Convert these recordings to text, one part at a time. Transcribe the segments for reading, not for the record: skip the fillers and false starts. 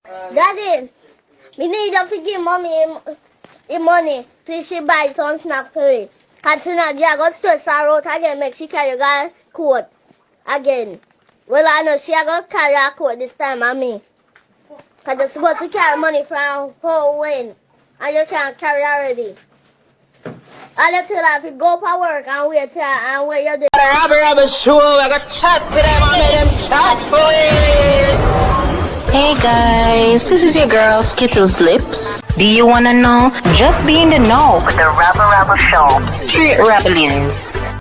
Daddy, we need you to give mommy money. Please she buy some snack for it. Cause tonight I got stress her out again, make she carry her coat again. Well, I know she got carry her coat this time, mommy. Cause you're supposed to carry money from home when, and you can't carry already. I let tell her if you go for work and wait here and where you do. The Rabble Rabble show, I got chat to them, I made them chat for it. Hey guys, this is your girl Skittles Lips. Do you wanna know? Just be in the know with the Rabble Rabble show. Street Rabblings.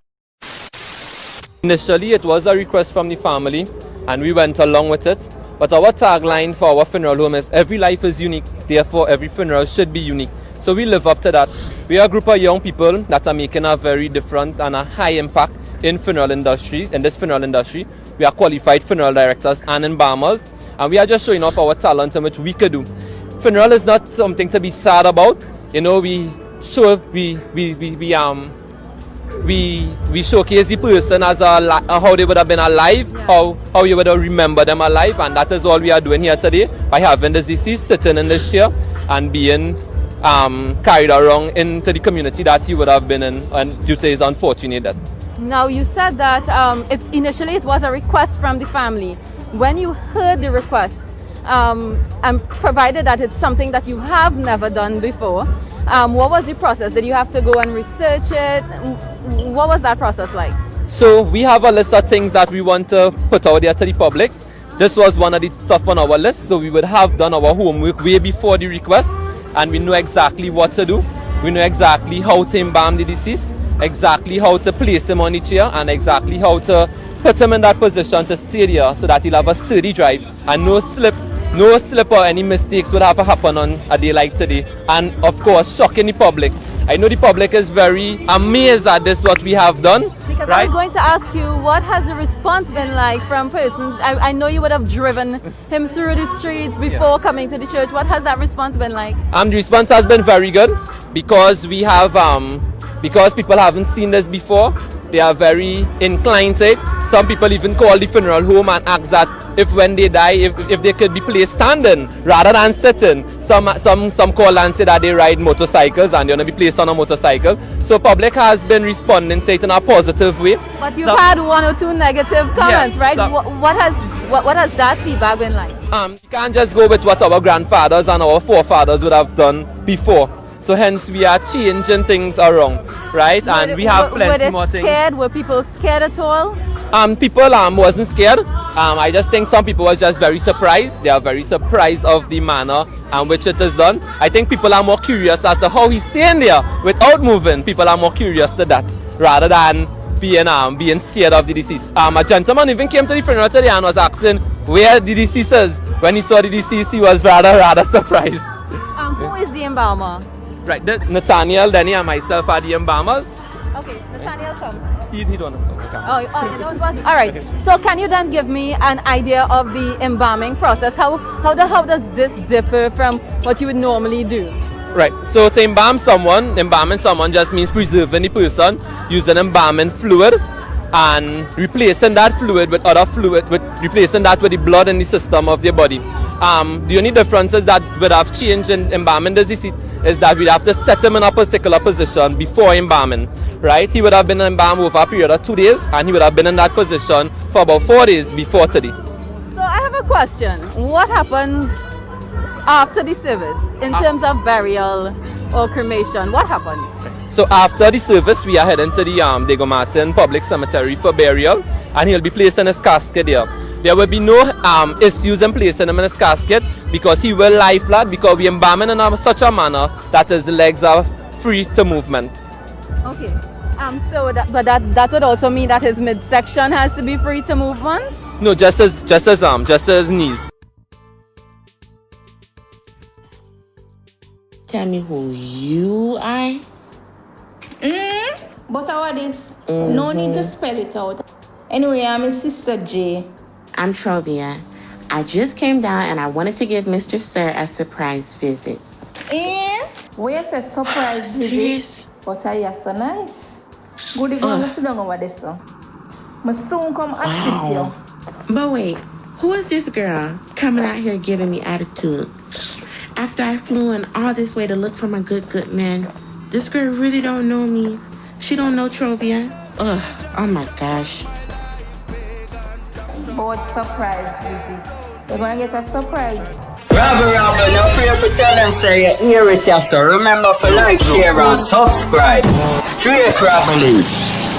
Initially, it was a request from the family, and we went along with it. But our tagline for our funeral home is "Every life is unique, therefore every funeral should be unique." So we live up to that. We are a group of young people that are making a very different and a high impact in funeral industry. In this funeral industry, we are qualified funeral directors and embalmers, and we are just showing off our talent and which we could do. Funeral is not something to be sad about. You know, we show we showcase the person as how they would have been alive, how you would have remembered them alive, and that is all we are doing here today by having the deceased sitting in this chair and being carried around into the community that he would have been in, and due to his unfortunate death. Now you said that initially it was a request from the family. When you heard the request, and provided that it's something that you have never done before, what was the process? Did you have to go and research it? What was that process like? So we have a list of things that we want to put out there to the public. This was one of the stuff on our list, so we would have done our homework way before the request, and we know exactly what to do. We know exactly how to embalm the deceased, exactly how to place him on the chair, and exactly how to put him in that position to stay there so that he'll have a sturdy drive and no slip or any mistakes would have to happen on a day like today. And of course, shocking the public. I know the public is very amazed at this, what we have done. Because right? I was going to ask you, what has the response been like from persons? I know you would have driven him through the streets before coming to the church. What has that response been like? The response has been very good because we have, because people haven't seen this before, they are very inclined to it. Some people even call the funeral home and ask that if when they die, if they could be placed standing rather than sitting. Some call and say that they ride motorcycles and they're going to be placed on a motorcycle. So public has been responding to it in a positive way. But you've had one or two negative comments, right? What has that feedback been like? You can't just go with what our grandfathers and our forefathers would have done before. So hence we are changing things around, right? And we have plenty more things. Were people scared at all? People wasn't scared. I just think some people were just very surprised. They are very surprised of the manner in which it is done. I think people are more curious as to how he's staying there without moving. People are more curious to that rather than being scared of the deceased. A gentleman even came to the funeral today and was asking where the deceased is. When he saw the deceased, he was rather surprised. Who is the embalmer? Right, Nathaniel, Denny, and myself are the embalmers. Okay, Nathaniel, come. He don't know. All right. So can you then give me an idea of the embalming process? How does this differ from what you would normally do? Right. So to embalming someone just means preserving the person using embalming fluid and replacing that fluid with other fluid, replacing that with the blood in the system of their body. The only differences that would have changed in embalming the deceased is that we'd have to set him in a particular position before embalming, right? He would have been embalmed over a period of 2 days, and he would have been in that position for about 4 days before today. So I have a question. What happens after the service in terms of burial or cremation? What happens? So after the service, we are heading to the Diego Martin Public Cemetery for burial, and he'll be placed in his casket there. There will be no issues in placing him in his casket because he will lie flat because we embalm him in such a manner that his legs are free to movement. Okay. So that would also mean that his midsection has to be free to move once? No, just his knees. Tell me who you are. But how are this? No need to spell it out. Anyway, I'm his sister J. I'm Trovia. I just came down and I wanted to give Mr. Sir a surprise visit. Where's a surprise visit? But I are so nice. Good evening, sit down over there, sir. I soon come assist you. But wait, Who is this girl coming out here giving me attitude? After I flew in all this way to look for my good man, this girl really don't know me. She don't know Trovia. Ugh, oh my gosh. Board surprise visit. You're gonna get a surprise. Rabble Rabble, no fear for tell them say you hear it, yeah, so remember for like, share and subscribe. Straight Rabble.